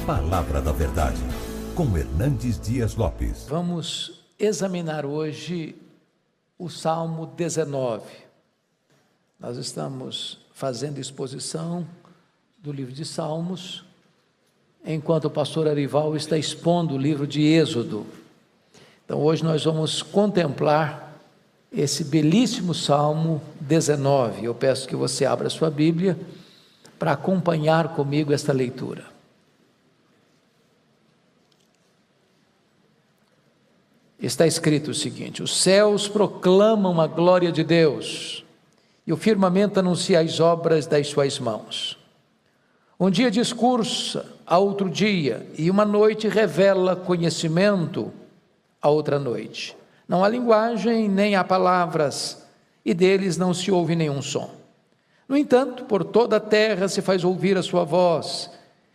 Palavra da Verdade, com Hernandes Dias Lopes. Vamos examinar hoje o Salmo 19. Nós estamos fazendo exposição do livro de Salmos, enquanto o pastor Arival está expondo o livro de Êxodo. Então hoje nós vamos contemplar esse belíssimo Salmo 19. Eu peço que você abra sua Bíblia para acompanhar comigo esta leitura. Está escrito o seguinte: os céus proclamam a glória de Deus, e o firmamento anuncia as obras das suas mãos. Um dia discursa a outro dia, e uma noite revela conhecimento a outra noite. Não há linguagem, nem há palavras, e deles não se ouve nenhum som. No entanto, por toda a terra se faz ouvir a sua voz,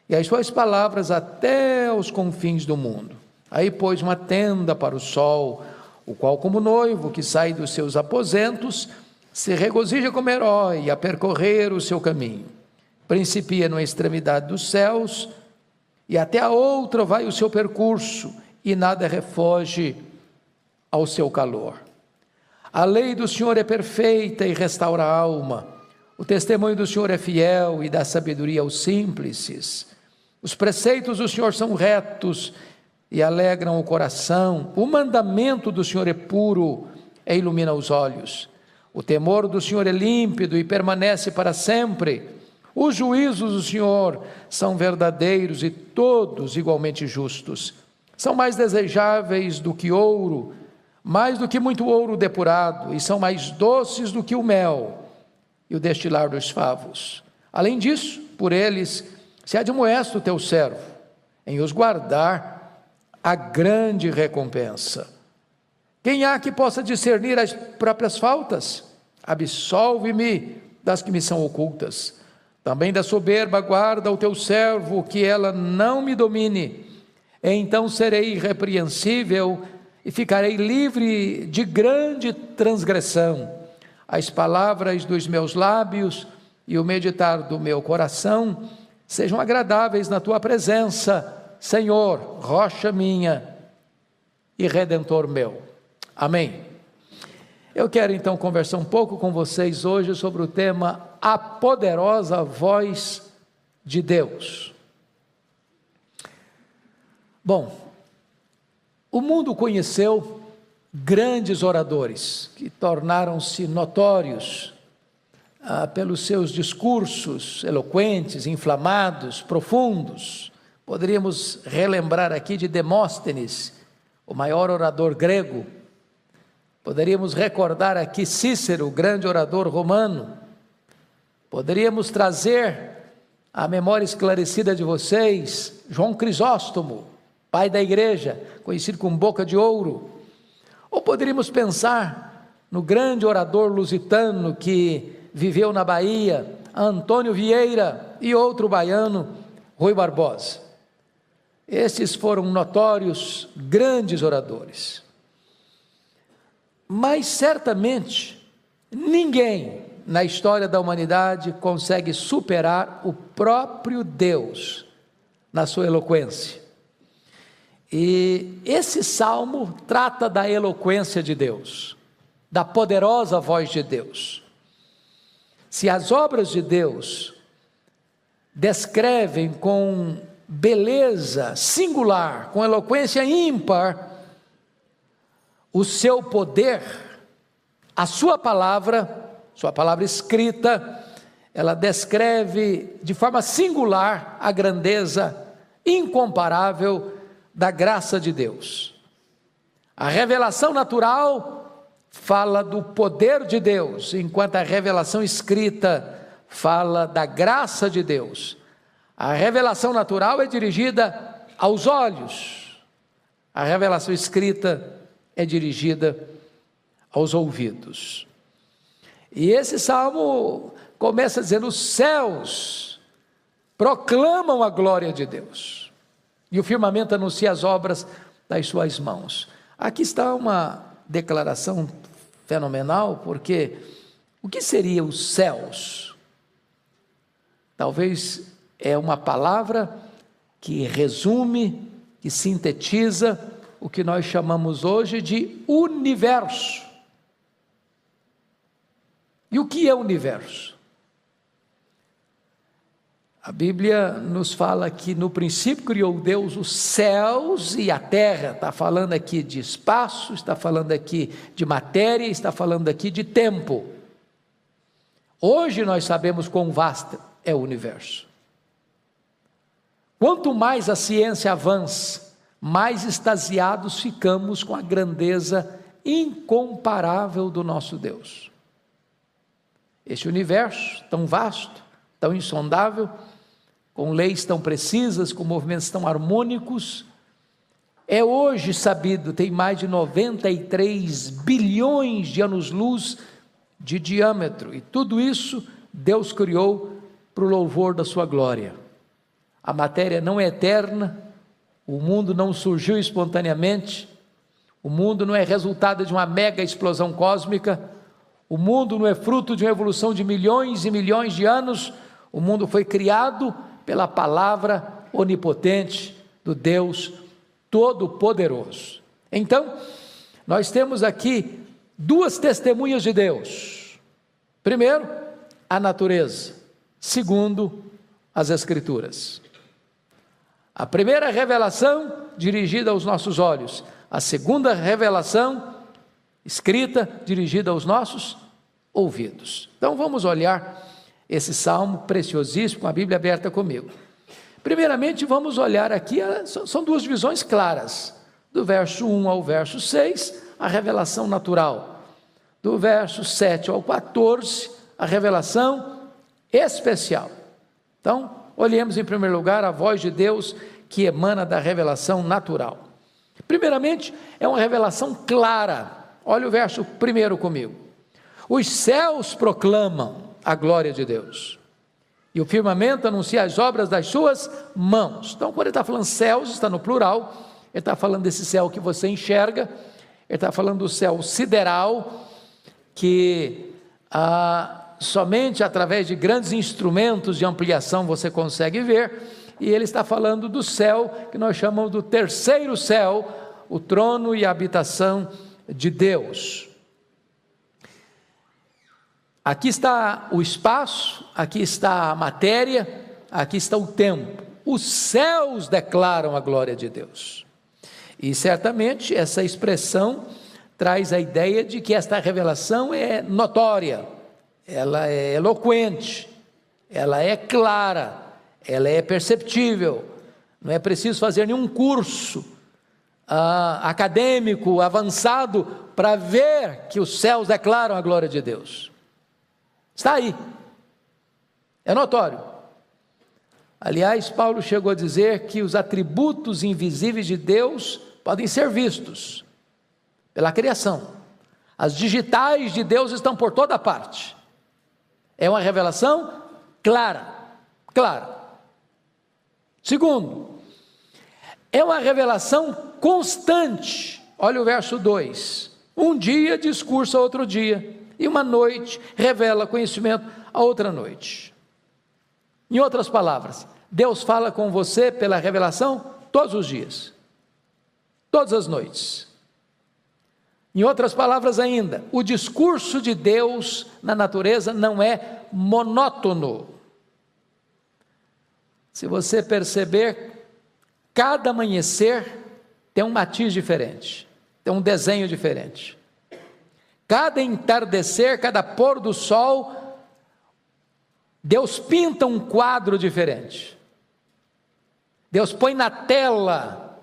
e as suas palavras até aos confins do mundo. Aí pôs uma tenda para o sol, o qual, como noivo que sai dos seus aposentos, se regozija como herói a percorrer o seu caminho. Principia na extremidade dos céus, e até a outra vai o seu percurso, e nada refoge ao seu calor. A lei do Senhor é perfeita e restaura a alma. O testemunho do Senhor é fiel e dá sabedoria aos simples. Os preceitos do Senhor são retos e alegram o coração. O mandamento do Senhor é puro e ilumina os olhos. O temor do Senhor é límpido e permanece para sempre. Os juízos do Senhor são verdadeiros e todos igualmente justos. São mais desejáveis do que ouro, mais do que muito ouro depurado, e são mais doces do que o mel e o destilar dos favos. Além disso, por eles se admoesta o teu servo, em os guardar a grande recompensa. Quem há que possa discernir as próprias faltas? Absolve-me das que me são ocultas. Também da soberba guarda o teu servo, que ela não me domine. Então serei irrepreensível e ficarei livre de grande transgressão. As palavras dos meus lábios e o meditar do meu coração sejam agradáveis na tua presença, Senhor, rocha minha e redentor meu. Amém. Eu quero então conversar um pouco com vocês hoje sobre o tema A Poderosa Voz de Deus. Bom, o mundo conheceu grandes oradores que tornaram-se notórios pelos seus discursos eloquentes, inflamados, profundos. Poderíamos relembrar aqui de Demóstenes, o maior orador grego. Poderíamos recordar aqui Cícero, o grande orador romano. Poderíamos trazer à memória esclarecida de vocês João Crisóstomo, pai da igreja, conhecido como Boca de Ouro. Ou poderíamos pensar no grande orador lusitano que viveu na Bahia, Antônio Vieira, e outro baiano, Rui Barbosa. Esses foram notórios, grandes oradores. Mas certamente ninguém na história da humanidade consegue superar o próprio Deus na sua eloquência. E esse salmo trata da eloquência de Deus, da poderosa voz de Deus. Se as obras de Deus descrevem com beleza singular, com eloquência ímpar, o seu poder, a sua palavra escrita, ela descreve de forma singular a grandeza incomparável da graça de Deus. A revelação natural fala do poder de Deus, enquanto a revelação escrita fala da graça de Deus. A revelação natural é dirigida aos olhos, a revelação escrita é dirigida aos ouvidos. E esse salmo começa dizendo: os céus proclamam a glória de Deus, e o firmamento anuncia as obras das suas mãos. Aqui está uma declaração fenomenal, porque o que seria os céus? Talvez é uma palavra que resume, que sintetiza o que nós chamamos hoje de universo. E o que é o universo? A Bíblia nos fala que no princípio criou Deus os céus e a terra. Está falando aqui de espaço, está falando aqui de matéria, está falando aqui de tempo. Hoje nós sabemos quão vasto é o universo. Quanto mais a ciência avança, mais extasiados ficamos com a grandeza incomparável do nosso Deus. Este universo tão vasto, tão insondável, com leis tão precisas, com movimentos tão harmônicos, é hoje sabido, tem mais de 93 bilhões de anos-luz de diâmetro, e tudo isso Deus criou para o louvor da sua glória. A matéria não é eterna, o mundo não surgiu espontaneamente, o mundo não é resultado de uma mega explosão cósmica, o mundo não é fruto de uma evolução de milhões e milhões de anos, o mundo foi criado pela palavra onipotente do Deus Todo-Poderoso. Então, nós temos aqui duas testemunhas de Deus. Primeiro, a natureza. Segundo, as Escrituras. A primeira revelação dirigida aos nossos olhos. A segunda revelação escrita dirigida aos nossos ouvidos. Então vamos olhar esse salmo preciosíssimo, com a Bíblia aberta comigo. Primeiramente vamos olhar aqui, são duas visões claras, do verso 1 ao verso 6, a revelação natural, do verso 7 ao 14, a revelação especial. Então, olhemos em primeiro lugar a voz de Deus que emana da revelação natural. Primeiramente, é uma revelação clara. Olha o verso 1 comigo. Os céus proclamam a glória de Deus, e o firmamento anuncia as obras das suas mãos. Então, quando ele está falando céus, está no plural, ele está falando desse céu que você enxerga, ele está falando do céu sideral, que somente através de grandes instrumentos de ampliação você consegue ver, e ele está falando do céu, que nós chamamos do terceiro céu, o trono e a habitação de Deus. Aqui está o espaço, aqui está a matéria, aqui está o tempo. Os céus declaram a glória de Deus. E certamente essa expressão traz a ideia de que esta revelação é notória, ela é eloquente, ela é clara, ela é perceptível. Não é preciso fazer nenhum curso acadêmico avançado para ver que os céus declaram a glória de Deus. Está aí, é notório. Aliás, Paulo chegou a dizer que os atributos invisíveis de Deus podem ser vistos pela criação. As digitais de Deus estão por toda parte. É uma revelação clara. Segundo, é uma revelação constante. Olha o verso 2. Um dia discursa outro dia, e uma noite revela conhecimento a outra noite. Em outras palavras, Deus fala com você pela revelação todos os dias, todas as noites. Em outras palavras ainda, o discurso de Deus na natureza não é monótono. Se você perceber, cada amanhecer tem um matiz diferente, tem um desenho diferente. Cada entardecer, cada pôr do sol, Deus pinta um quadro diferente. Deus põe na tela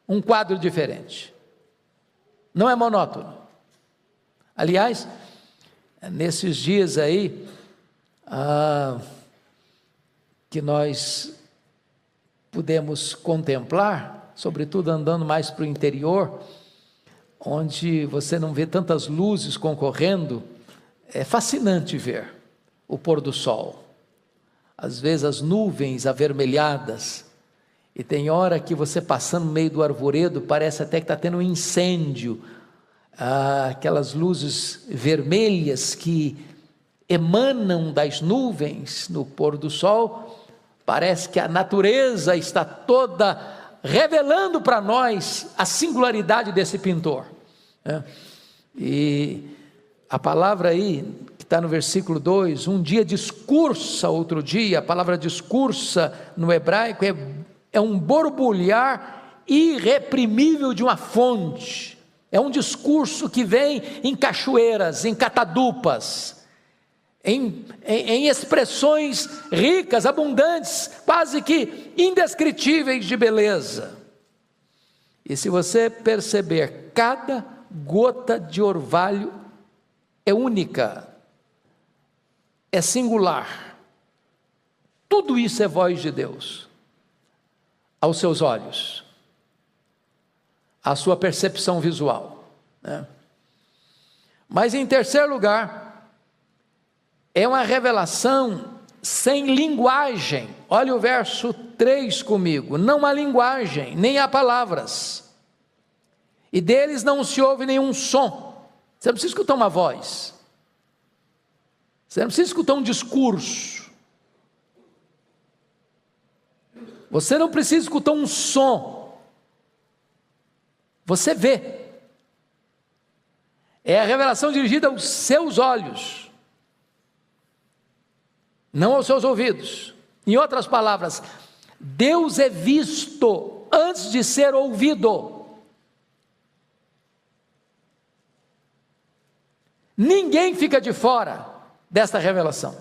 um quadro diferente. Não é monótono. Aliás, nesses dias aí, que nós pudemos contemplar, sobretudo andando mais para o interior, onde você não vê tantas luzes concorrendo, é fascinante ver o pôr do sol. Às vezes as nuvens avermelhadas, e tem hora que você passando no meio do arvoredo, parece até que está tendo um incêndio, aquelas luzes vermelhas que emanam das nuvens no pôr do sol, Parece que a natureza está toda revelando para nós a singularidade desse pintor, né? E a palavra aí, que está no versículo 2, um dia discursa outro dia, a palavra discursa no hebraico é um borbulhar irreprimível de uma fonte, é um discurso que vem em cachoeiras, em catadupas, em expressões ricas, abundantes, quase que indescritíveis de beleza. E se você perceber, cada gota de orvalho é única, é singular. Tudo isso é voz de Deus aos seus olhos, à sua percepção visual, né? Mas em terceiro lugar, é uma revelação sem linguagem. Olha o verso 3 comigo. Não há linguagem, nem há palavras, e deles não se ouve nenhum som. Você não precisa escutar uma voz, você não precisa escutar um discurso, você não precisa escutar um som, você vê. É a revelação dirigida aos seus olhos, não aos seus ouvidos. Em outras palavras, Deus é visto antes de ser ouvido. Ninguém fica de fora desta revelação.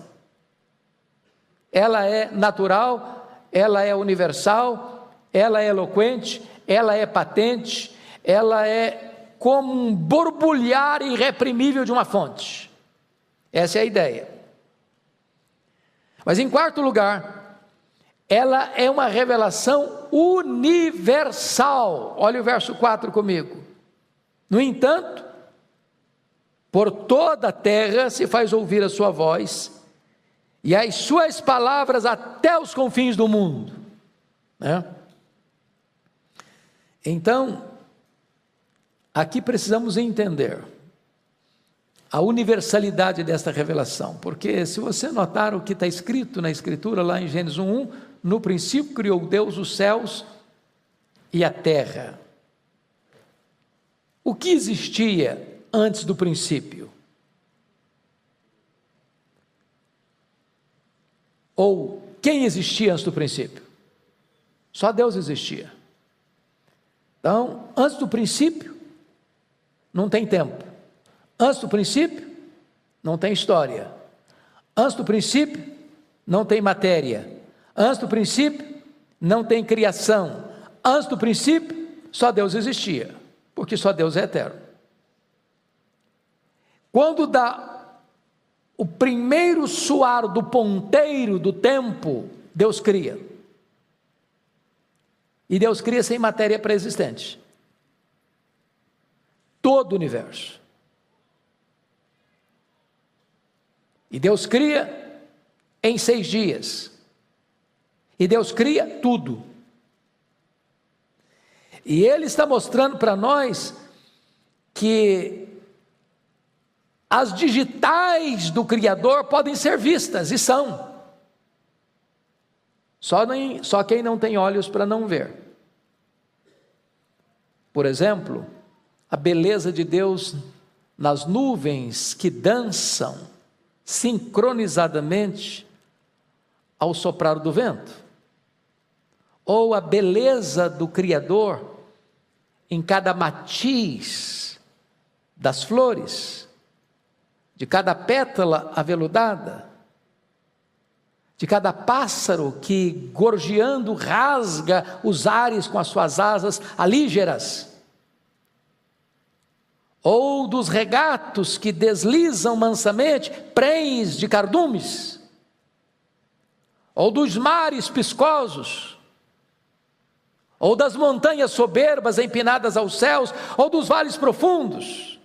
Ela é natural, ela é universal, ela é eloquente, ela é patente, ela é como um borbulhar irreprimível de uma fonte. Essa é a ideia. Mas em quarto lugar, ela é uma revelação universal. Olha o verso 4 comigo. No entanto, por toda a terra se faz ouvir a sua voz, e as suas palavras até os confins do mundo, né? Então, aqui precisamos entender a universalidade desta revelação, porque se você notar o que está escrito na Escritura, lá em Gênesis 1:1, no princípio criou Deus os céus e a terra. O que existia antes do princípio? Ou quem existia antes do princípio? Só Deus existia. Então, antes do princípio, não tem tempo. Antes do princípio, não tem história. Antes do princípio, não tem matéria. Antes do princípio, não tem criação. Antes do princípio, só Deus existia, porque só Deus é eterno. Quando dá o primeiro soar do ponteiro do tempo, Deus cria. E Deus cria sem matéria pré-existente. Todo o universo. E Deus cria em 6 dias. E Deus cria tudo. E Ele está mostrando para nós que as digitais do Criador podem ser vistas, e são. Só quem não tem olhos para não ver. Por exemplo, a beleza de Deus nas nuvens que dançam sincronizadamente ao soprar do vento, ou a beleza do Criador em cada matiz das flores, de cada pétala aveludada, de cada pássaro que gorjeando rasga os ares com as suas asas alígeras, ou dos regatos que deslizam mansamente prenhes de cardumes, ou dos mares piscosos, ou das montanhas soberbas empinadas aos céus, ou dos vales profundos,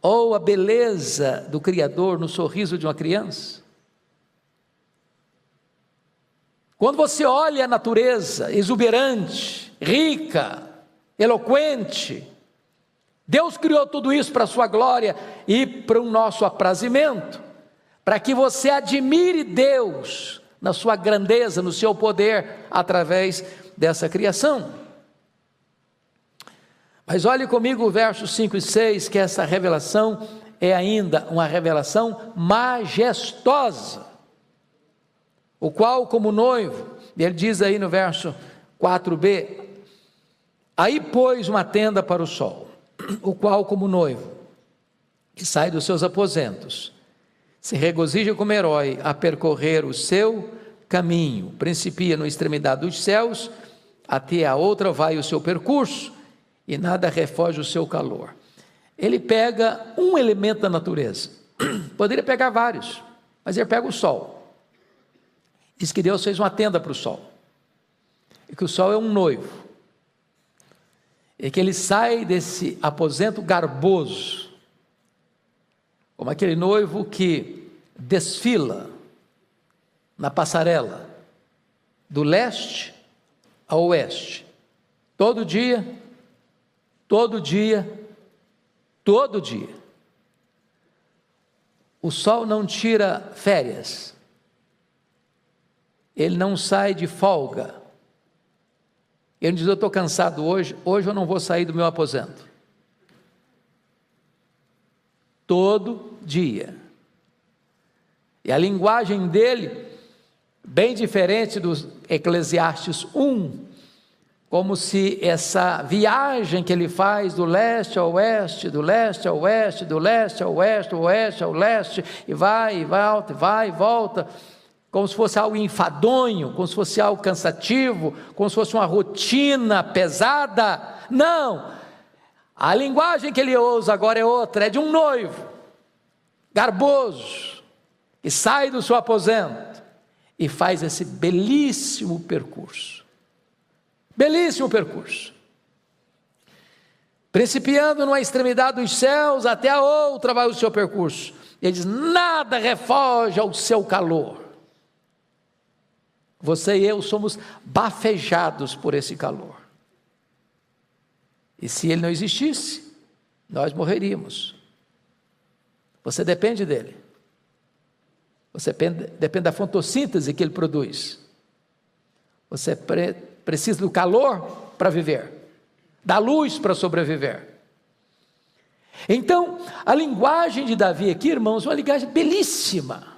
ou a beleza do Criador no sorriso de uma criança. Quando você olha a natureza exuberante, rica, eloquente, Deus criou tudo isso para a sua glória e para o nosso aprazimento, para que você admire Deus na sua grandeza, no seu poder, através dessa criação. Mas olhe comigo o verso 5 e 6, que essa revelação é ainda uma revelação majestosa, o qual como noivo, ele diz aí no verso 4b, aí pôs uma tenda para o sol, o qual como noivo, que sai dos seus aposentos, se regozija como herói a percorrer o seu caminho, principia na extremidade dos céus, até a outra vai o seu percurso, e nada refoge o seu calor. Ele pega um elemento da natureza, poderia pegar vários, mas ele pega o sol. Diz que Deus fez uma tenda para o sol, e que o sol é um noivo, e que ele sai desse aposento garboso, como aquele noivo que desfila na passarela, do leste ao oeste, todo dia, todo dia, todo dia. O sol não tira férias, ele não sai de folga, ele diz: eu estou cansado hoje eu não vou sair do meu aposento. Todo dia. E a linguagem dele, bem diferente do Eclesiastes 1, como se essa viagem que ele faz do leste ao oeste, do leste ao oeste, do leste ao oeste, do oeste ao leste, e vai e volta, como se fosse algo enfadonho, como se fosse algo cansativo, como se fosse uma rotina pesada. Não, a linguagem que ele usa agora é outra, é de um noivo, garboso, que sai do seu aposento, e faz esse belíssimo percurso, principiando numa extremidade dos céus, até a outra vai o seu percurso. Ele diz: nada refoge ao seu calor. Você e eu somos bafejados por esse calor, e se ele não existisse, nós morreríamos. Você depende dele, você depende da fotossíntese que ele produz, você precisa do calor para viver, da luz para sobreviver. Então, a linguagem de Davi aqui, irmãos, é uma linguagem belíssima,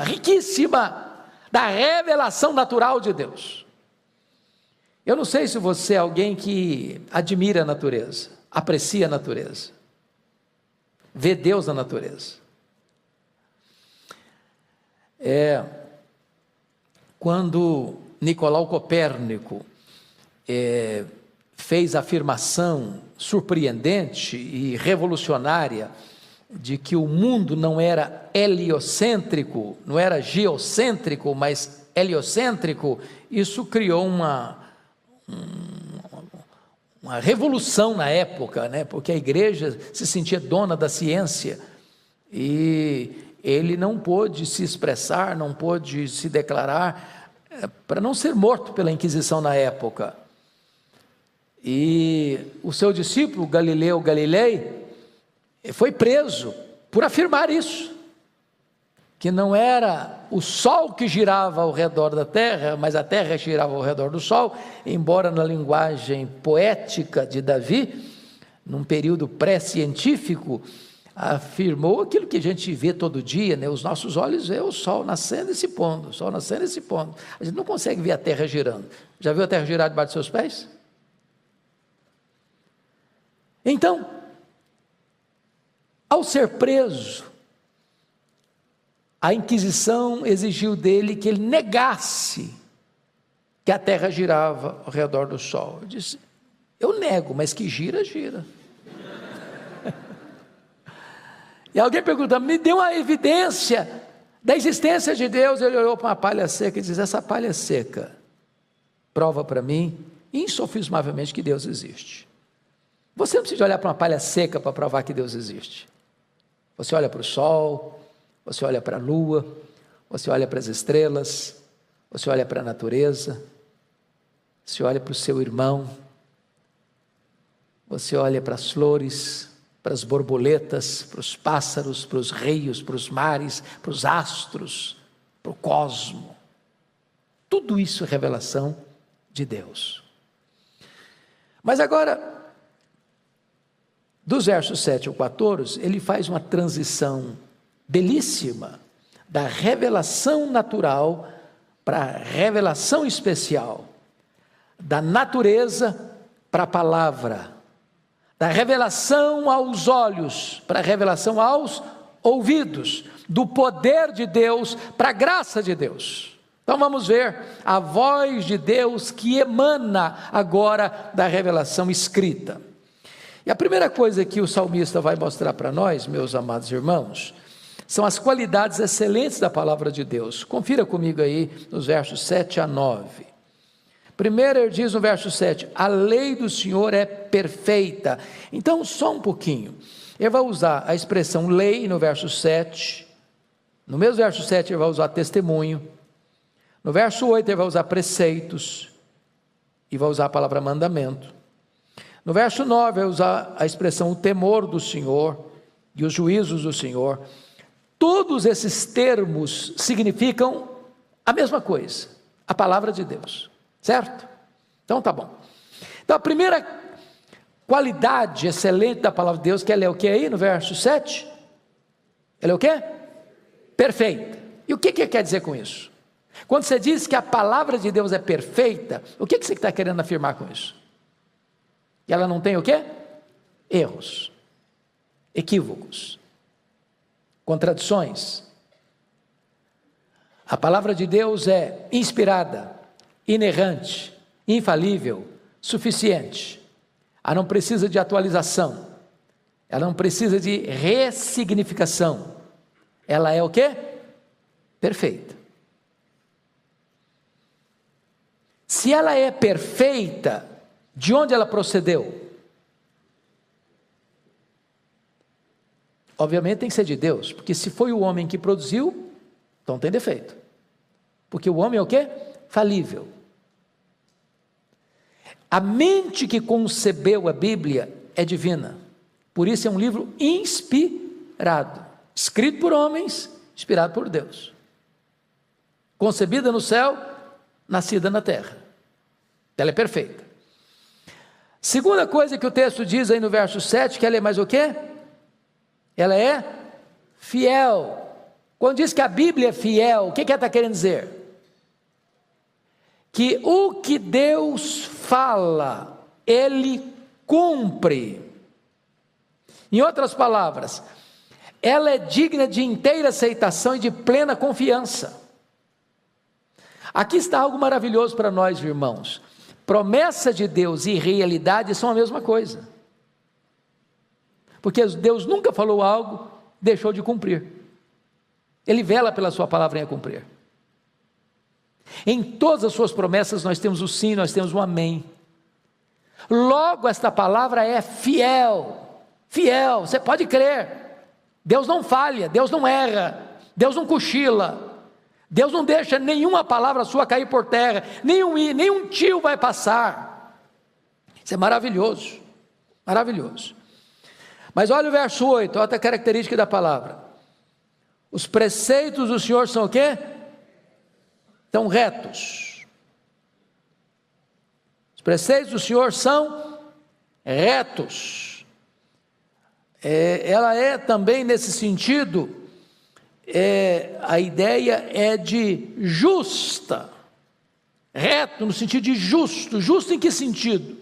riquíssima, da revelação natural de Deus. Eu não sei se você é alguém que admira a natureza, aprecia a natureza, vê Deus na natureza. Quando Nicolau Copérnico fez a afirmação surpreendente e revolucionária de que o mundo não era heliocêntrico, não era geocêntrico, mas heliocêntrico, isso criou uma revolução na época, né? Porque a igreja se sentia dona da ciência, e ele não pôde se expressar, não pôde se declarar, para não ser morto pela Inquisição na época. E o seu discípulo Galileu Galilei foi preso por afirmar isso, que não era o sol que girava ao redor da terra, mas a terra girava ao redor do sol, embora na linguagem poética de Davi, num período pré-científico, afirmou aquilo que a gente vê todo dia, né? Os nossos olhos vê o sol nascendo e se pondo, o sol nascendo e se pondo. A gente não consegue ver a terra girando. Já viu a terra girar debaixo dos seus pés? Então, ao ser preso, a Inquisição exigiu dele que ele negasse que a terra girava ao redor do sol. Eu disse: eu nego, mas que gira, gira. E alguém pergunta: me dê uma evidência da existência de Deus. Ele olhou para uma palha seca e disse: essa palha seca prova para mim, insofismavelmente, que Deus existe. Você não precisa olhar para uma palha seca para provar que Deus existe. Você olha para o sol, você olha para a lua, você olha para as estrelas, você olha para a natureza, você olha para o seu irmão, você olha para as flores, para as borboletas, para os pássaros, para os rios, para os mares, para os astros, para o cosmo. Tudo isso é revelação de Deus. Mas agora, dos versos 7 ao 14, ele faz uma transição belíssima da revelação natural para a revelação especial, da natureza para a palavra, da revelação aos olhos para a revelação aos ouvidos, do poder de Deus para a graça de Deus. Então vamos ver a voz de Deus que emana agora da revelação escrita. E a primeira coisa que o salmista vai mostrar para nós, meus amados irmãos, são as qualidades excelentes da palavra de Deus. Confira comigo aí nos versos 7 a 9. Primeiro ele diz no verso 7, a lei do Senhor é perfeita. Então só um pouquinho, ele vai usar a expressão lei no verso 7, no mesmo verso 7 ele vai usar testemunho, no verso 8 ele vai usar preceitos, e vai usar a palavra mandamento. No verso 9 vai usar a expressão o temor do Senhor e os juízos do Senhor. Todos esses termos significam a mesma coisa, a palavra de Deus, certo? Então tá bom. Então a primeira qualidade excelente da palavra de Deus, que ela é o que aí no verso 7? Ela é o que? Perfeita. E o que quer dizer com isso? Quando você diz que a palavra de Deus é perfeita, o que você está querendo afirmar com isso? Que ela não tem o quê? Erros, equívocos, contradições. A palavra de Deus é inspirada, inerrante, infalível, suficiente. Ela não precisa de atualização, ela não precisa de ressignificação. Ela é o quê? Perfeita. Se ela é perfeita, de onde ela procedeu? Obviamente tem que ser de Deus, porque se foi o homem que produziu, então tem defeito. Porque o homem é o quê? Falível. A mente que concebeu a Bíblia é divina. Por isso é um livro inspirado, escrito por homens, inspirado por Deus. Concebida no céu, nascida na terra. Ela é perfeita. Segunda coisa que o texto diz aí no verso 7, que ela é mais o quê? Ela é fiel. Quando diz que a Bíblia é fiel, o que ela está querendo dizer? Que o que Deus fala, Ele cumpre. Em outras palavras, ela é digna de inteira aceitação e de plena confiança. Aqui está algo maravilhoso para nós, irmãos. Promessa de Deus e realidade são a mesma coisa. Porque Deus nunca falou algo, deixou de cumprir. Ele vela pela sua palavra em a cumprir. Em todas as suas promessas nós temos o sim, nós temos o amém. Logo esta palavra é fiel. Fiel, você pode crer. Deus não falha, Deus não erra, Deus não cochila. Deus não deixa nenhuma palavra sua cair por terra, nenhum tio vai passar. Isso é maravilhoso, maravilhoso. Mas olha o verso 8, olha a característica da palavra. Os preceitos do Senhor são o quê? São retos. Os preceitos do Senhor são retos. Ela é também nesse sentido, a ideia é de justa, reto no sentido de justo. Justo em que sentido?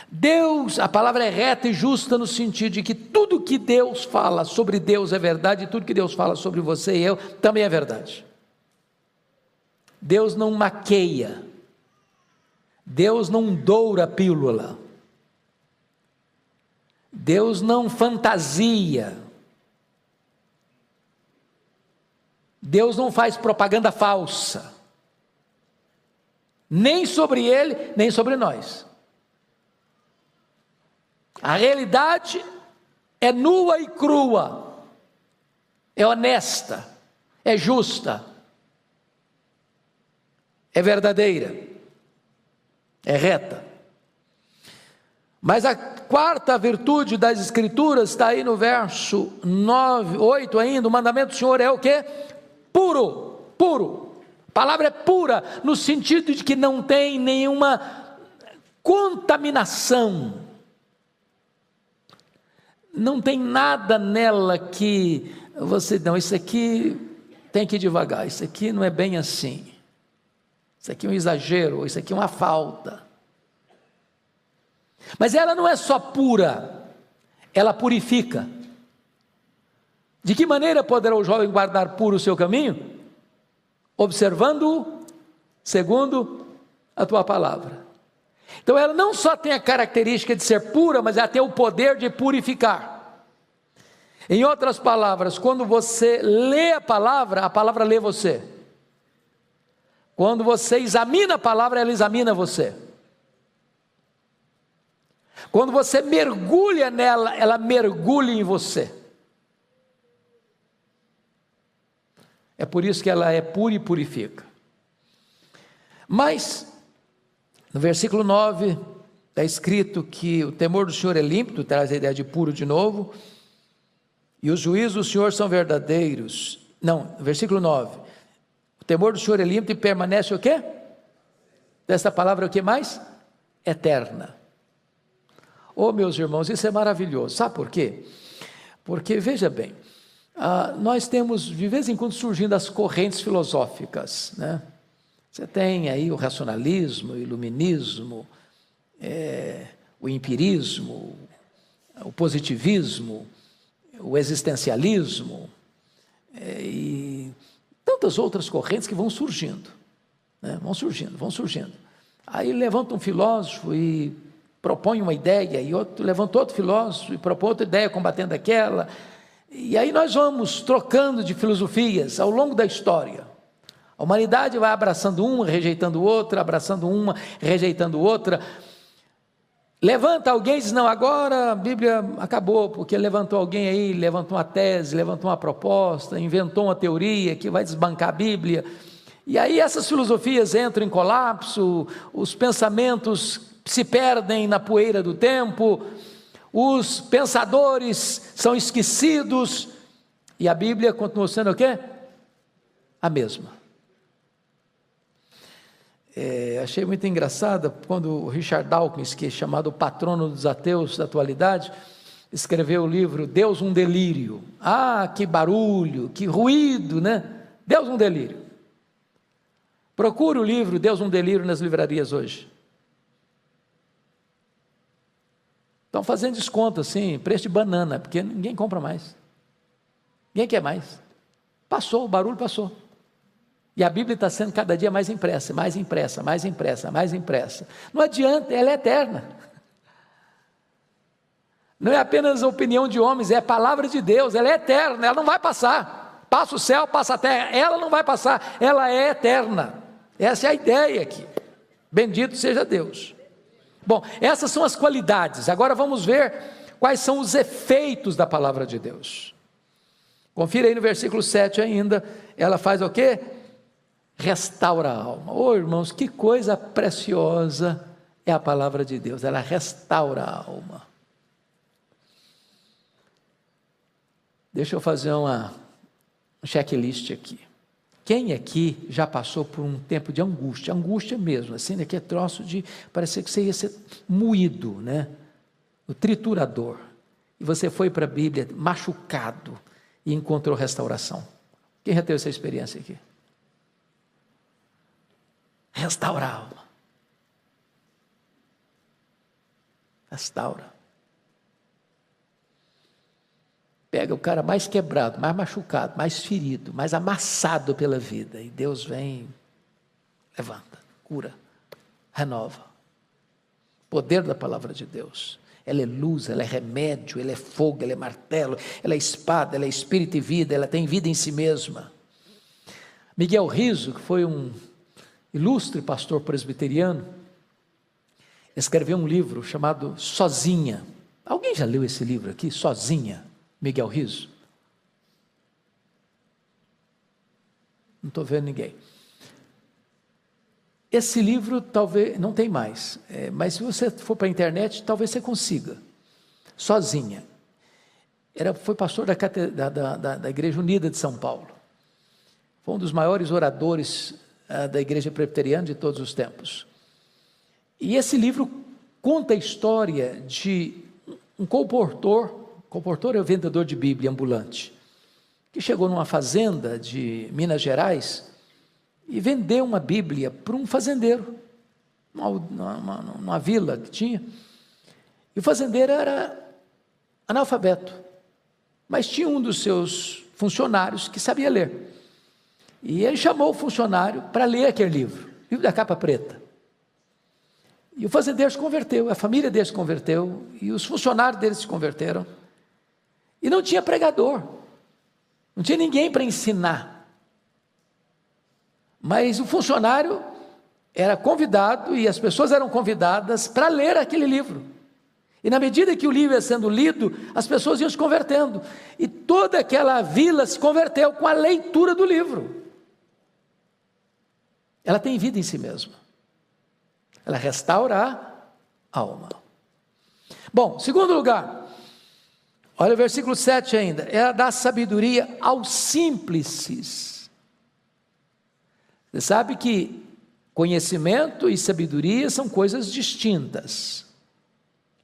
Deus, a palavra é reta e justa no sentido de que tudo que Deus fala sobre Deus é verdade, e tudo que Deus fala sobre você e eu também é verdade. Deus não maqueia, Deus não doura a pílula, Deus não fantasia, Deus não faz propaganda falsa, nem sobre Ele, nem sobre nós. A realidade é nua e crua, é honesta, é justa, é verdadeira, é reta. Mas a quarta virtude das Escrituras está aí no verso 9, 8 ainda. O mandamento do Senhor é o quê? Puro. puro. A palavra é pura no sentido de que não tem nenhuma contaminação. Não tem nada nela que você, não, isso aqui tem que ir devagar, isso aqui não é bem assim. Isso aqui é um exagero, isso aqui é uma falta. Mas ela não é só pura, ela purifica. De que maneira poderá o jovem guardar puro o seu caminho? Observando-o segundo a tua palavra. Então ela não só tem a característica de ser pura, mas ela tem o poder de purificar. Em outras palavras, quando você lê a palavra lê você. Quando você examina a palavra, ela examina você. Quando você mergulha nela, ela mergulha em você. É por isso que ela é pura e purifica. Mas, no versículo 9, está escrito que o temor do Senhor é límpido, traz a ideia de puro de novo, e os juízos do Senhor são verdadeiros. Não, versículo 9, o temor do Senhor é límpido e permanece o quê? Desta palavra o que mais? Eterna. Oh, meus irmãos, isso é maravilhoso, sabe por quê? Porque, veja bem, nós temos de vez em quando surgindo as correntes filosóficas, né? Você tem aí o racionalismo, o iluminismo, o empirismo, o positivismo, o existencialismo, e tantas outras correntes que vão surgindo, né? Vão surgindo. Aí levanta um filósofo e propõe uma ideia, e outro levanta outro filósofo e propõe outra ideia combatendo aquela, e aí nós vamos trocando de filosofias ao longo da história. A humanidade vai abraçando uma, rejeitando outra, abraçando uma, rejeitando outra. Levanta alguém e diz, não, agora a Bíblia acabou, porque levantou alguém aí, levantou uma tese, levantou uma proposta, inventou uma teoria que vai desbancar a Bíblia. E aí essas filosofias entram em colapso, os pensamentos se perdem na poeira do tempo, os pensadores são esquecidos, e a Bíblia continua sendo o quê? A mesma. Achei muito engraçado quando o Richard Dawkins, que é chamado o patrono dos ateus da atualidade, escreveu o livro Deus um Delírio. Ah, que barulho, que ruído, né? Deus um Delírio. Procure o livro Deus um Delírio nas livrarias hoje. Estão fazendo desconto assim, preço de banana, porque ninguém compra mais. Ninguém quer mais. Passou, o barulho passou. E a Bíblia está sendo cada dia mais impressa, mais impressa, mais impressa, mais impressa. Não adianta, ela é eterna. Não é apenas a opinião de homens, é a palavra de Deus, ela é eterna, ela não vai passar. Passa o céu, passa a terra, ela não vai passar, ela é eterna. Essa é a ideia aqui. Bendito seja Deus. Bom, essas são as qualidades. Agora vamos ver quais são os efeitos da palavra de Deus. Confira aí no versículo 7 ainda, ela faz o quê? Restaura a alma. Oh, irmãos, que coisa preciosa é a palavra de Deus, ela restaura a alma. Deixa eu fazer um checklist aqui. Quem aqui já passou por um tempo de angústia mesmo, assim, né, que é troço de parecer que você ia ser moído, né, o triturador, e você foi para a Bíblia machucado e encontrou restauração? Quem já teve essa experiência aqui? Restaura a alma. Restaura. Pega o cara mais quebrado, mais machucado, mais ferido, mais amassado pela vida, e Deus vem, levanta, cura, renova. Poder da palavra de Deus. Ela é luz, ela é remédio, ela é fogo, ela é martelo, ela é espada, ela é espírito e vida, ela tem vida em si mesma. Miguel Riso, que foi um ilustre pastor presbiteriano, escreveu um livro chamado Sozinha. Alguém já leu esse livro aqui? Sozinha, Miguel Riso? Não estou vendo ninguém. Esse livro talvez, não tem mais, mas se você for para a internet, talvez você consiga. Sozinha. Foi pastor da Igreja Unida de São Paulo. Foi um dos maiores oradores da igreja presbiteriana de todos os tempos. E esse livro conta a história de um comportor é o vendedor de Bíblia ambulante, que chegou numa fazenda de Minas Gerais e vendeu uma Bíblia para um fazendeiro, numa vila que tinha, e o fazendeiro era analfabeto, mas tinha um dos seus funcionários que sabia ler, e ele chamou o funcionário para ler aquele livro da capa preta, e o fazendeiro se converteu, a família dele se converteu, e os funcionários dele se converteram, e não tinha pregador, não tinha ninguém para ensinar, mas o funcionário era convidado, e as pessoas eram convidadas para ler aquele livro, e na medida que o livro ia sendo lido, as pessoas iam se convertendo, e toda aquela vila se converteu com a leitura do livro. Ela tem vida em si mesma, ela restaura a alma. Bom, segundo lugar, olha o versículo 7 ainda, ela dá sabedoria aos simples. Você sabe que conhecimento e sabedoria são coisas distintas.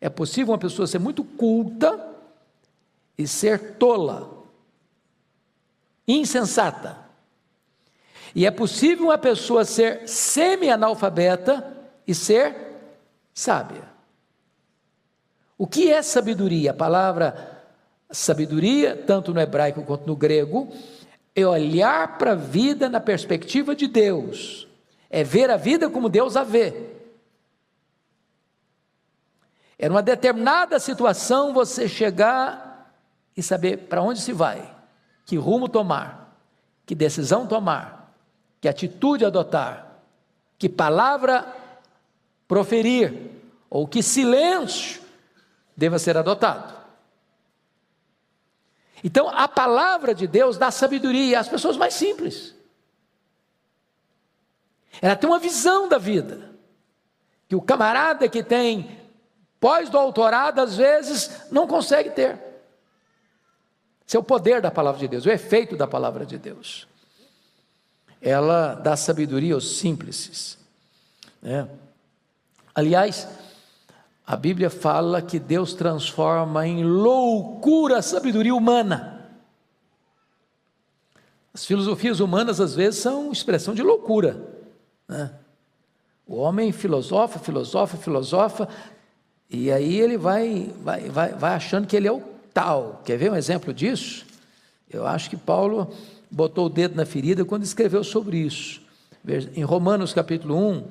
É possível uma pessoa ser muito culta e ser tola, insensata. E é possível uma pessoa ser semi-analfabeta e ser sábia. O que é sabedoria? A palavra sabedoria, tanto no hebraico quanto no grego, é olhar para a vida na perspectiva de Deus, é ver a vida como Deus a vê. É numa determinada situação você chegar e saber para onde se vai, que rumo tomar, que decisão tomar, que atitude adotar, que palavra proferir, ou que silêncio deva ser adotado. Então a palavra de Deus dá sabedoria às pessoas mais simples. Ela tem uma visão da vida, que o camarada que tem pós-doutorado, às vezes, não consegue ter. Esse é o poder da palavra de Deus, o efeito da palavra de Deus. Ela dá sabedoria aos simples. Aliás, a Bíblia fala que Deus transforma em loucura a sabedoria humana. As filosofias humanas, às vezes, são expressão de loucura, né? O homem filosofa, e aí ele vai achando que ele é o tal. Quer ver um exemplo disso? Eu acho que Paulo botou o dedo na ferida quando escreveu sobre isso. Em Romanos capítulo 1,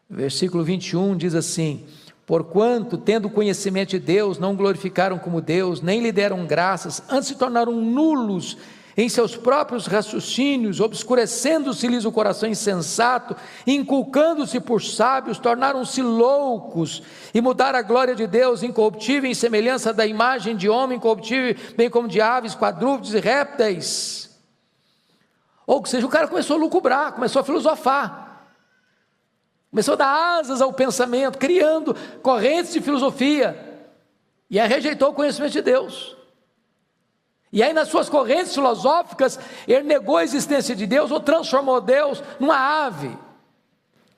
versículo 21, diz assim: porquanto, tendo conhecimento de Deus, não glorificaram como Deus, nem lhe deram graças, antes se tornaram nulos em seus próprios raciocínios, obscurecendo-se-lhes o coração insensato, inculcando-se por sábios, tornaram-se loucos, e mudaram a glória de Deus incorruptível em semelhança da imagem de homem corruptível, bem como de aves, quadrúpedes e répteis. Ou seja, o cara começou a lucubrar, começou a filosofar, começou a dar asas ao pensamento, criando correntes de filosofia, e aí rejeitou o conhecimento de Deus. E aí nas suas correntes filosóficas, ele negou a existência de Deus, ou transformou Deus numa ave,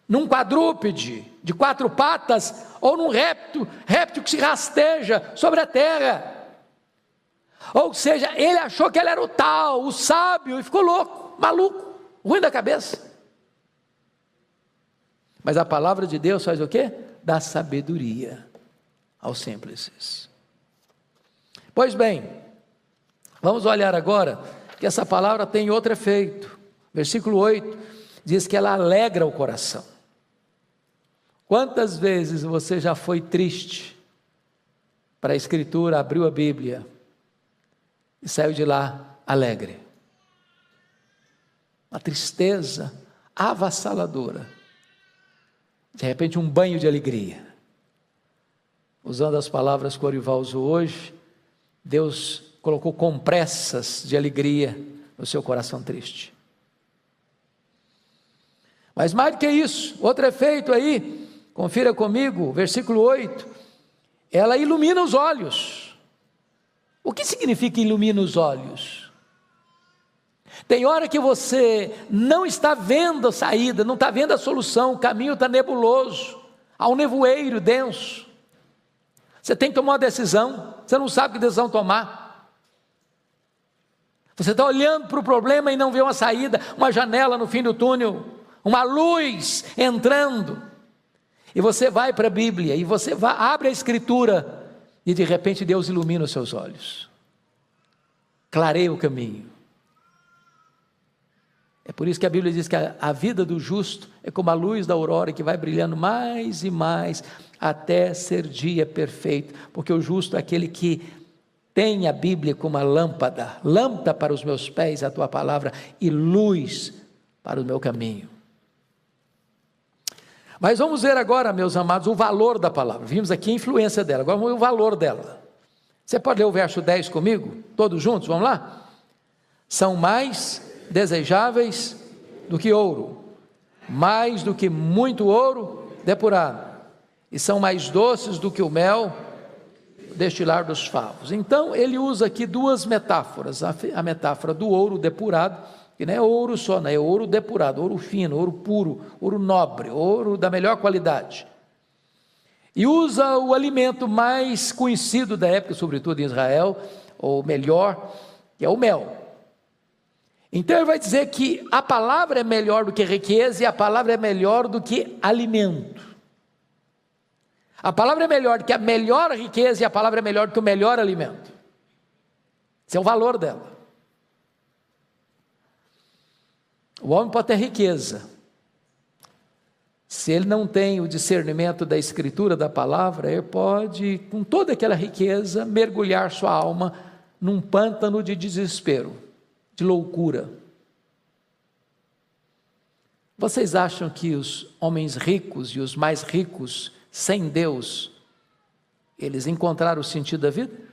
num quadrúpede de 4 patas, ou num réptil que se rasteja sobre a terra. Ou seja, ele achou que ele era o tal, o sábio, e ficou louco, maluco, ruim da cabeça. Mas a palavra de Deus faz o quê? Dá sabedoria aos simples. Pois bem, vamos olhar agora que essa palavra tem outro efeito. Versículo 8 diz que ela alegra o coração. Quantas vezes você já foi triste para a Escritura, abriu a Bíblia e saiu de lá alegre? Uma tristeza avassaladora. De repente um banho de alegria. Usando as palavras que o Orival usou hoje, Deus colocou compressas de alegria no seu coração triste. Mas mais do que isso, outro efeito aí, confira comigo, versículo 8, ela ilumina os olhos. O que significa ilumina os olhos? Tem hora que você não está vendo a saída, não está vendo a solução, o caminho está nebuloso, há um nevoeiro denso. Você tem que tomar uma decisão, você não sabe que decisão tomar. Você está olhando para o problema e não vê uma saída, uma janela no fim do túnel, uma luz entrando. E você vai para a Bíblia, e você abre a Escritura, e de repente Deus ilumina os seus olhos, clareia o caminho. É por isso que a Bíblia diz que a vida do justo é como a luz da aurora que vai brilhando mais e mais até ser dia perfeito, porque o justo é aquele que tem a Bíblia como a lâmpada para os meus pés, a tua palavra, e luz para o meu caminho. Mas vamos ver agora, meus amados, o valor da palavra. Vimos aqui a influência dela, agora vamos ver o valor dela. Você pode ler o verso 10 comigo? Todos juntos, vamos lá? São mais desejáveis do que ouro, mais do que muito ouro depurado, e são mais doces do que o mel destilar dos favos. Então ele usa aqui duas metáforas, a metáfora do ouro depurado, que não é ouro só, não é ouro depurado, ouro fino, ouro puro, ouro nobre, ouro da melhor qualidade, e usa o alimento mais conhecido da época, sobretudo em Israel, ou melhor, que é o mel. Então ele vai dizer que a palavra é melhor do que riqueza, e a palavra é melhor do que alimento. A palavra é melhor do que a melhor riqueza, e a palavra é melhor do que o melhor alimento. Esse é o valor dela. O homem pode ter riqueza, se ele não tem o discernimento da Escritura, da palavra, ele pode, com toda aquela riqueza, mergulhar sua alma num pântano de desespero, de loucura. Vocês acham que os homens ricos e os mais ricos, sem Deus, eles encontraram o sentido da vida?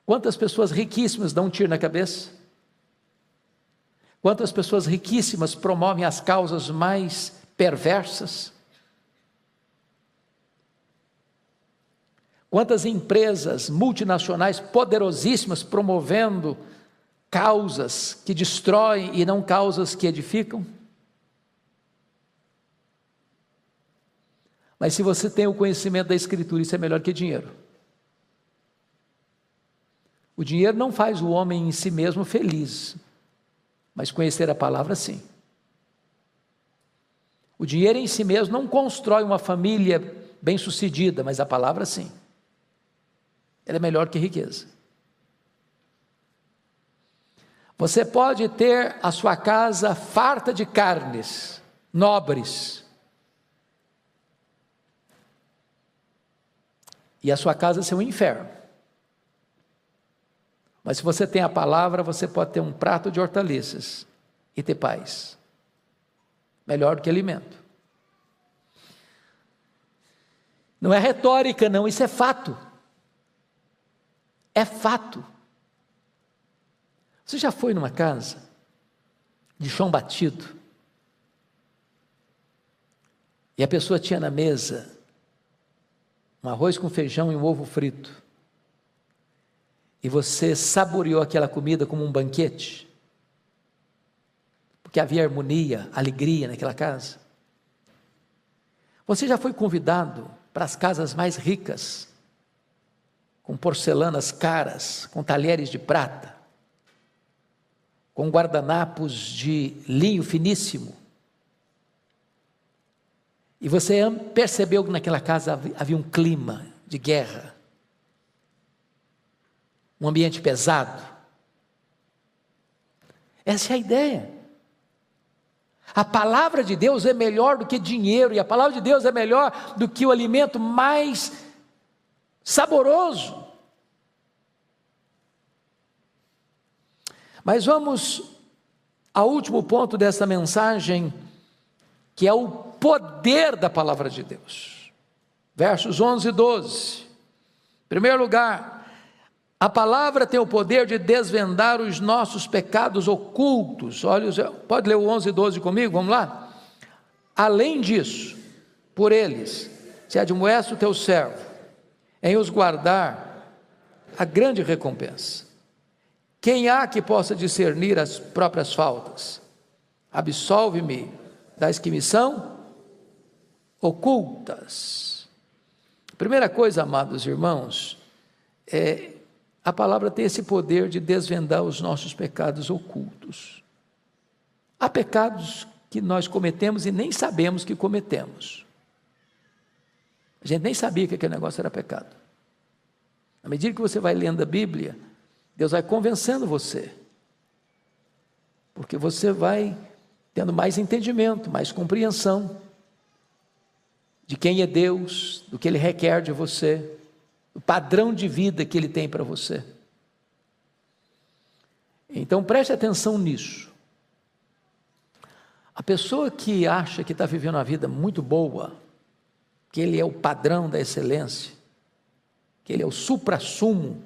Quantas pessoas riquíssimas dão um tiro na cabeça? Quantas pessoas riquíssimas promovem as causas mais perversas? Quantas empresas multinacionais poderosíssimas promovendo causas que destroem e não causas que edificam? Mas se você tem o conhecimento da Escritura, isso é melhor que dinheiro. O dinheiro não faz o homem em si mesmo feliz, mas conhecer a palavra sim. O dinheiro em si mesmo não constrói uma família bem-sucedida, mas a palavra sim. Ela é melhor que riqueza. Você pode ter a sua casa farta de carnes nobres, e a sua casa ser um inferno. Mas se você tem a palavra, você pode ter um prato de hortaliças e ter paz. Melhor do que alimento. Não é retórica não, isso é fato. É fato. Você já foi numa casa de chão batido e a pessoa tinha na mesa um arroz com feijão e um ovo frito, e você saboreou aquela comida como um banquete, porque havia harmonia, alegria naquela casa? Você já foi convidado para as casas mais ricas, com porcelanas caras, com talheres de prata, com guardanapos de linho finíssimo, e você percebeu que naquela casa havia um clima de guerra, um ambiente pesado? Essa é a ideia. A palavra de Deus é melhor do que dinheiro, e a palavra de Deus é melhor do que o alimento mais saboroso. Mas vamos ao último ponto dessa mensagem, que é o poder da palavra de Deus. Versos 11 e 12. Em primeiro lugar, a palavra tem o poder de desvendar os nossos pecados ocultos. Olha, pode ler o 11 e 12 comigo, vamos lá? Além disso, por eles, se admoesta o teu servo, em os guardar a grande recompensa. Quem há que possa discernir as próprias faltas? Absolve-me das que me são ocultas. Primeira coisa, amados irmãos, a palavra tem esse poder de desvendar os nossos pecados ocultos. Há pecados que nós cometemos e nem sabemos que cometemos. A gente nem sabia que aquele negócio era pecado. À medida que você vai lendo a Bíblia, Deus vai convencendo você, porque você vai tendo mais entendimento, mais compreensão de quem é Deus, do que Ele requer de você, do padrão de vida que Ele tem para você. Então preste atenção nisso. A pessoa que acha que está vivendo uma vida muito boa, que Ele é o padrão da excelência, que Ele é o suprassumo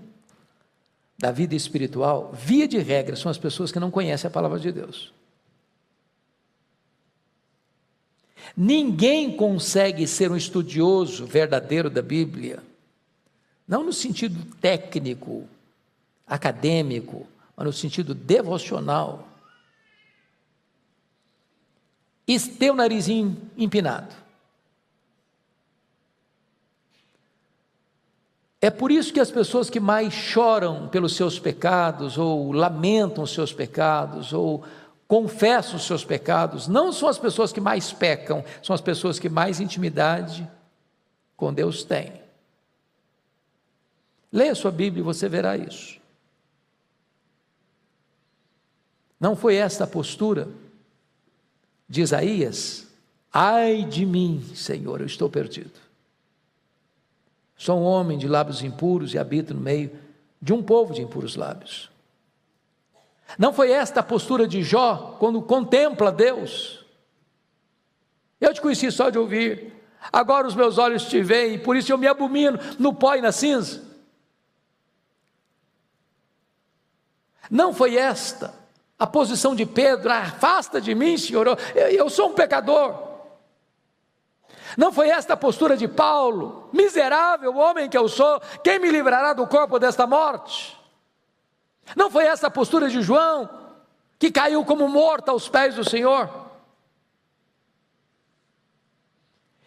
da vida espiritual, via de regra, são as pessoas que não conhecem a palavra de Deus. Ninguém consegue ser um estudioso verdadeiro da Bíblia, não no sentido técnico, acadêmico, mas no sentido devocional, e ter o narizinho empinado. É por isso que as pessoas que mais choram pelos seus pecados, ou lamentam os seus pecados, ou confessam os seus pecados, não são as pessoas que mais pecam, são as pessoas que mais intimidade com Deus têm. Leia a sua Bíblia e você verá isso. Não foi esta a postura de Isaías? Ai de mim, Senhor, eu estou perdido. Sou um homem de lábios impuros e habito no meio de um povo de impuros lábios. Não foi esta a postura de Jó, quando contempla Deus? Eu te conheci só de ouvir, agora os meus olhos te veem, por isso eu me abomino no pó e na cinza. Não foi esta a posição de Pedro: afasta de mim, Senhor, eu sou um pecador. Não foi esta a postura de Paulo: miserável homem que eu sou, quem me livrará do corpo desta morte? Não foi esta a postura de João, que caiu como morto aos pés do Senhor?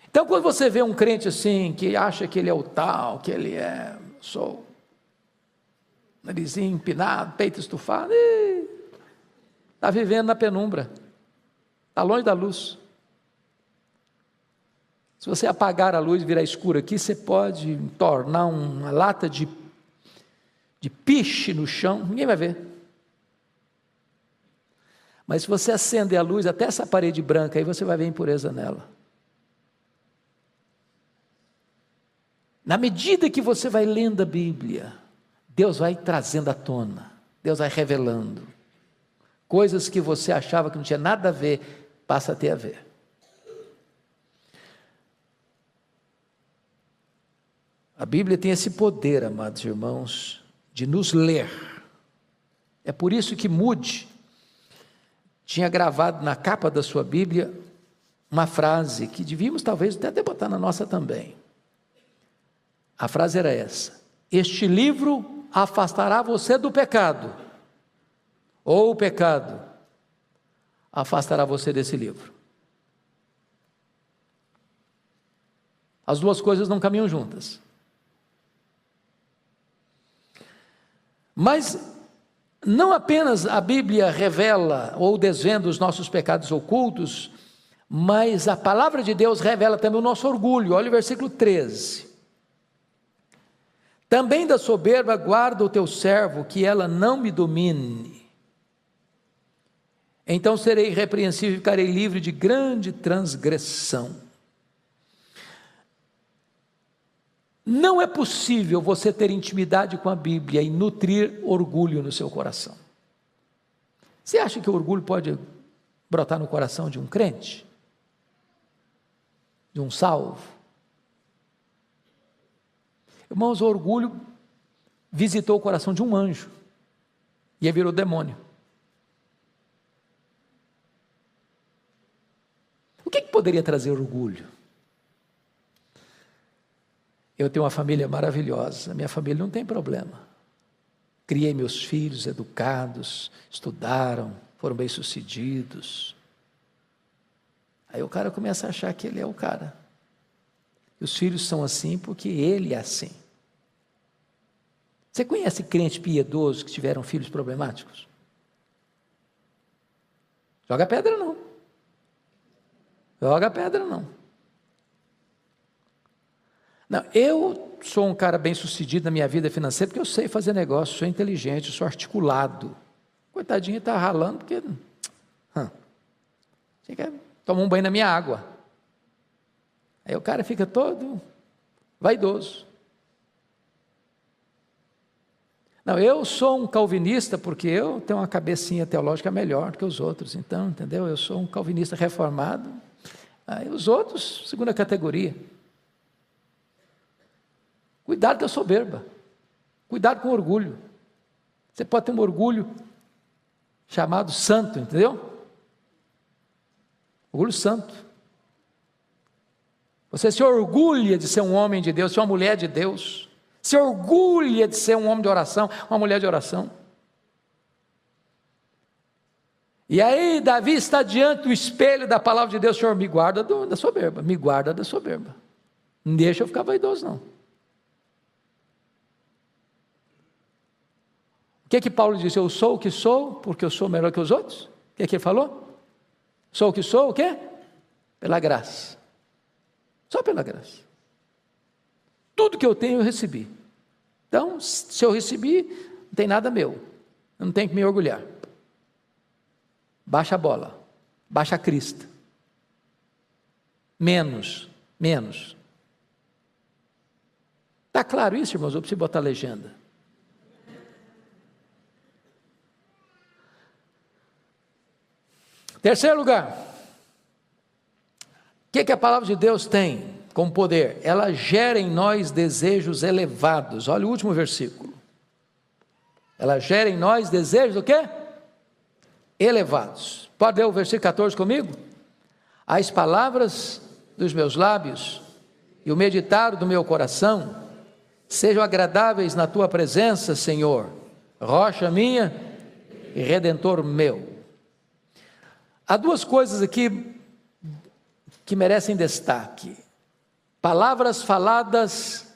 Então, quando você vê um crente assim, que acha que ele é o tal, que ele sou narizinho empinado, peito estufado, está vivendo na penumbra, está longe da luz. Se você apagar a luz e virar escuro aqui, você pode tornar uma lata de piche no chão, ninguém vai ver. Mas se você acender a luz, até essa parede branca aí, você vai ver impureza nela. Na medida que você vai lendo a Bíblia, Deus vai trazendo à tona, Deus vai revelando. Coisas que você achava que não tinha nada a ver, passa a ter a ver. A Bíblia tem esse poder, amados irmãos, de nos ler. É por isso que Moody tinha gravado na capa da sua Bíblia uma frase que devíamos talvez até botar na nossa também. A frase era essa: este livro afastará você do pecado, ou o pecado afastará você desse livro. As duas coisas não caminham juntas. Mas não apenas a Bíblia revela ou desvenda os nossos pecados ocultos, mas a palavra de Deus revela também o nosso orgulho. Olha o versículo 13. Também da soberba guarda o teu servo, que ela não me domine. Então serei irrepreensível e ficarei livre de grande transgressão. Não é possível você ter intimidade com a Bíblia e nutrir orgulho no seu coração. Você acha que o orgulho pode brotar no coração de um crente? De um salvo? Irmãos, o orgulho visitou o coração de um anjo e aí virou demônio. O que poderia trazer orgulho? Eu tenho uma família maravilhosa, minha família não tem problema. criei meus filhos educados, estudaram, foram bem-sucedidos. Aí o cara começa a achar que ele é o cara. E os filhos são assim porque ele é assim. Você conhece crente piedoso que tiveram filhos problemáticos? Joga pedra não. Joga pedra não. Não, eu sou um cara bem-sucedido na minha vida financeira porque eu sei fazer negócio, sou inteligente, sou articulado. Coitadinho está ralando porque você quer tomar um banho na minha água. Aí o cara fica todo vaidoso. Não, eu sou um calvinista porque eu tenho uma cabecinha teológica melhor do que os outros, então, entendeu? Eu sou um calvinista reformado. Aí os outros, segunda categoria. Cuidado com a soberba. Cuidado com o orgulho. Você pode ter um orgulho chamado santo, entendeu? Orgulho santo. Você se orgulha de ser um homem de Deus, ser uma mulher de Deus. Se orgulha de ser um homem de oração, uma mulher de oração. E aí Davi está diante do espelho da palavra de Deus: Senhor, me guarda da soberba, me guarda da soberba. Não deixa eu ficar vaidoso não. O que Paulo disse? Eu sou o que sou, porque eu sou melhor que os outros? O que ele falou? Sou o que sou, o quê? Pela graça. Só pela graça. Tudo que eu tenho eu recebi. Então, se eu recebi, não tem nada meu. Eu não tenho que me orgulhar. Baixa a bola. Baixa a crista. Menos. Está claro isso, irmãos? Eu preciso botar a legenda. Terceiro lugar. O que a palavra de Deus tem como poder? Ela gera em nós desejos elevados. Olha o último versículo. Ela gera em nós desejos o quê? Elevados. Pode ler o versículo 14 comigo? As palavras dos meus lábios e o meditar do meu coração sejam agradáveis na tua presença, Senhor, rocha minha e redentor meu. Há duas coisas aqui que merecem destaque: palavras faladas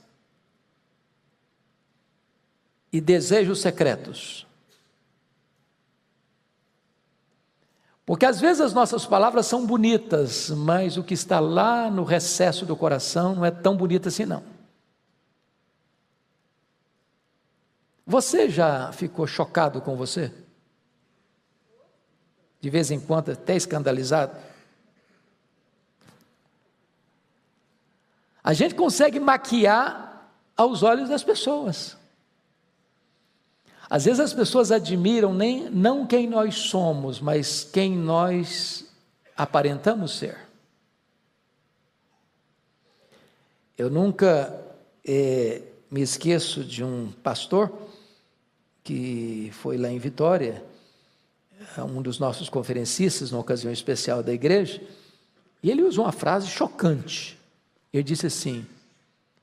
e desejos secretos. Porque às vezes as nossas palavras são bonitas, mas o que está lá no recesso do coração não é tão bonito assim não. Você já ficou chocado com você? De vez em quando até escandalizado? A gente consegue maquiar aos olhos das pessoas. Às vezes as pessoas admiram não quem nós somos, mas quem nós aparentamos ser. Eu nunca me esqueço de um pastor que foi lá em Vitória, um dos nossos conferencistas, numa ocasião especial da igreja, e ele usou uma frase chocante. Ele disse assim: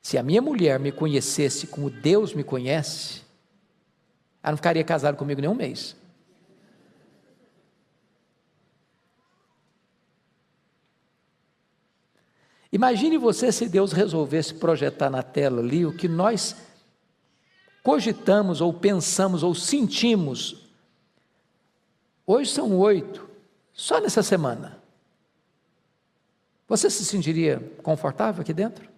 se a minha mulher me conhecesse como Deus me conhece, ela não ficaria casada comigo nem um mês. Imagine você se Deus resolvesse projetar na tela ali o que nós cogitamos, ou pensamos, ou sentimos. Hoje são 8, só nessa semana. Você se sentiria confortável aqui dentro?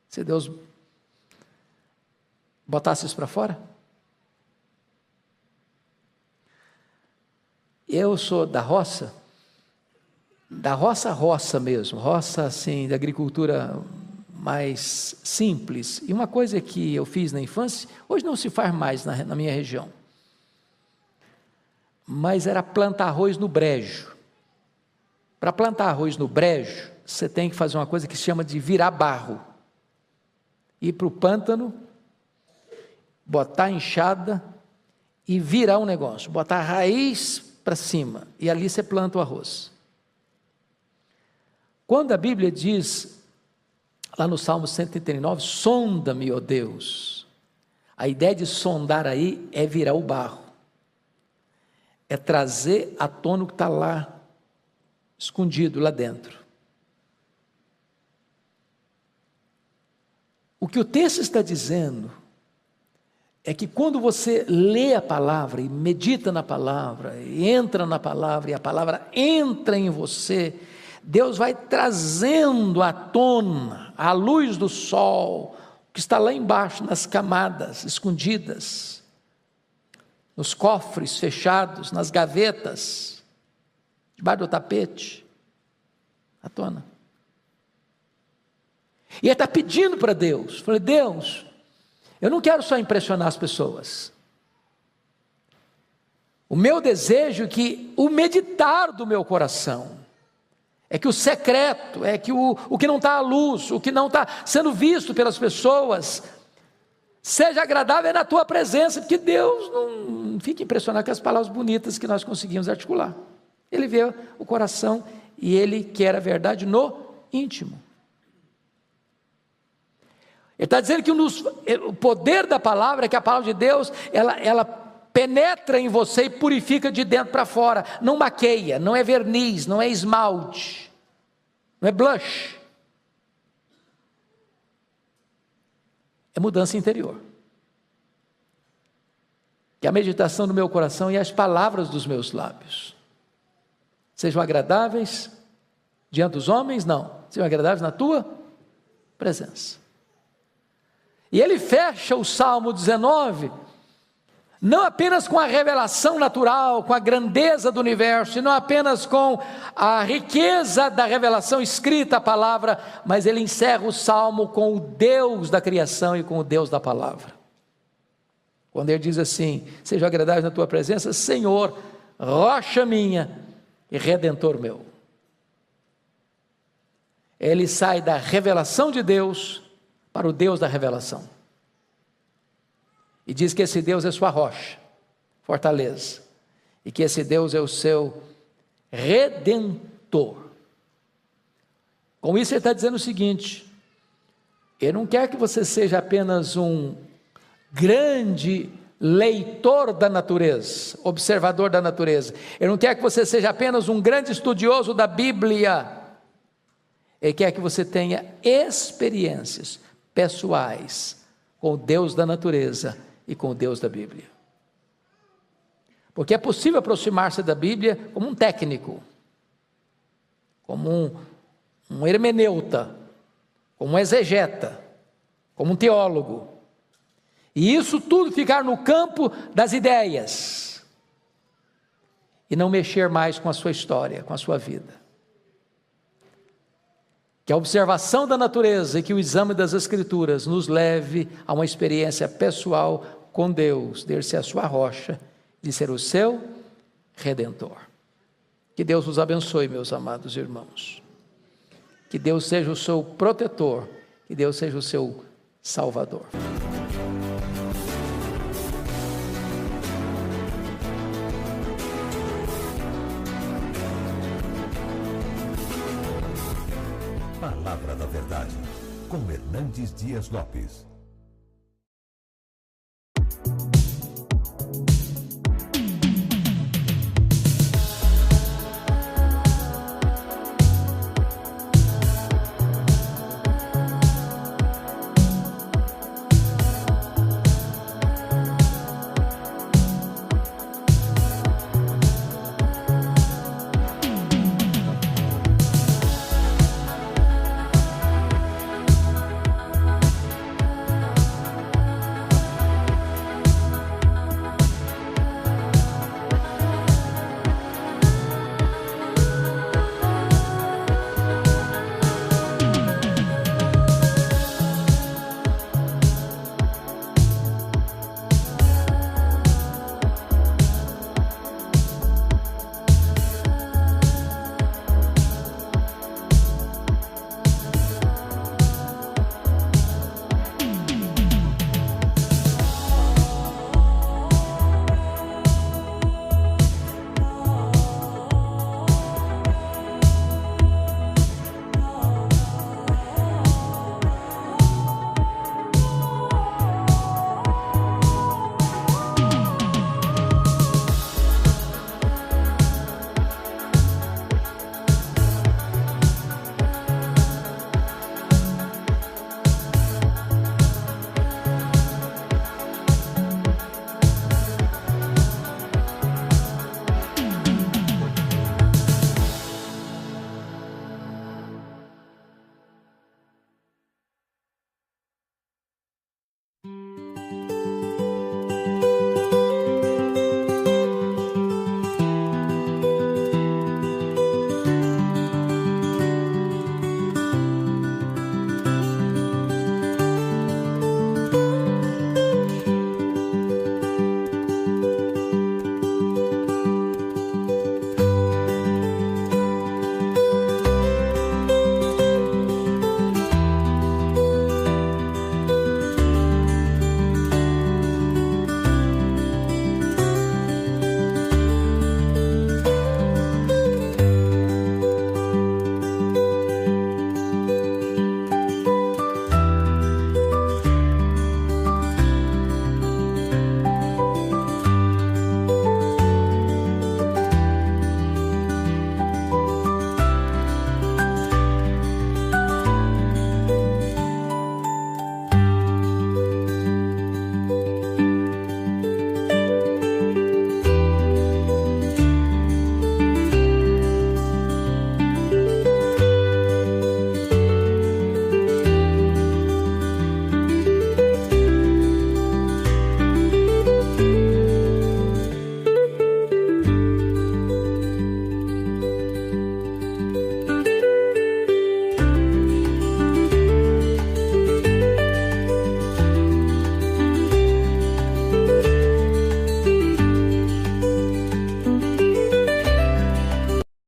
Se Deus botasse isso para fora? Eu sou da roça mesmo, roça assim, da agricultura mais simples. E uma coisa que eu fiz na infância, hoje não se faz mais na minha região, mas era plantar arroz no brejo. Para plantar arroz no brejo, você tem que fazer uma coisa que se chama de virar barro. Ir para o pântano, botar a enxada e virar um negócio, botar a raiz para cima, e ali você planta o arroz. Quando a Bíblia diz, lá no Salmo 139, sonda-me, ó Deus, A ideia de sondar aí é virar o barro, é trazer à tona o que está lá, escondido lá dentro. O que o texto está dizendo é que quando você lê a palavra e medita na palavra, e entra na palavra, e a palavra entra em você, Deus vai trazendo à tona, à luz do sol, o que está lá embaixo, nas camadas escondidas, nos cofres fechados, nas gavetas, debaixo do tapete, à tona. E ele está pedindo para Deus, falei, Deus, eu não quero só impressionar as pessoas. O meu desejo é que o meditar do meu coração, é que o secreto, é que o que não está à luz, o que não está sendo visto pelas pessoas, seja agradável na tua presença, porque Deus não fica impressionado com as palavras bonitas que nós conseguimos articular. Ele vê o coração e Ele quer a verdade no íntimo. Ele está dizendo que o poder da palavra é que a palavra de Deus, ela penetra em você e purifica de dentro para fora, não maqueia, não é verniz, não é esmalte, não é blush, é mudança interior. Que a meditação do meu coração e as palavras dos meus lábios sejam agradáveis diante dos homens? Não, sejam agradáveis na tua presença. E ele fecha o Salmo 19, não apenas com a revelação natural, com a grandeza do universo, e não apenas com a riqueza da revelação escrita, a palavra, mas ele encerra o Salmo com o Deus da criação e com o Deus da palavra. Quando ele diz assim, seja agradável na tua presença, Senhor, rocha minha e redentor meu. Ele sai da revelação de Deus para o Deus da revelação. E diz que esse Deus é sua rocha, fortaleza. E que esse Deus é o seu redentor. Com isso ele está dizendo o seguinte, ele não quer que você seja apenas um grande leitor da natureza, observador da natureza. Ele não quer que você seja apenas um grande estudioso da Bíblia. Ele quer que você tenha experiências pessoais com o Deus da natureza e com o Deus da Bíblia. Porque é possível aproximar-se da Bíblia como um técnico, como um hermeneuta, como um exegeta, como um teólogo, e isso tudo ficar no campo das ideias, e não mexer mais com a sua história, com a sua vida. Que a observação da natureza e que o exame das Escrituras nos leve a uma experiência pessoal com Deus, de ser a sua rocha, de ser o seu redentor. Que Deus os abençoe, meus amados irmãos. Que Deus seja o seu protetor, que Deus seja o seu salvador. Palavra da Verdade, com Hernandes Dias Lopes.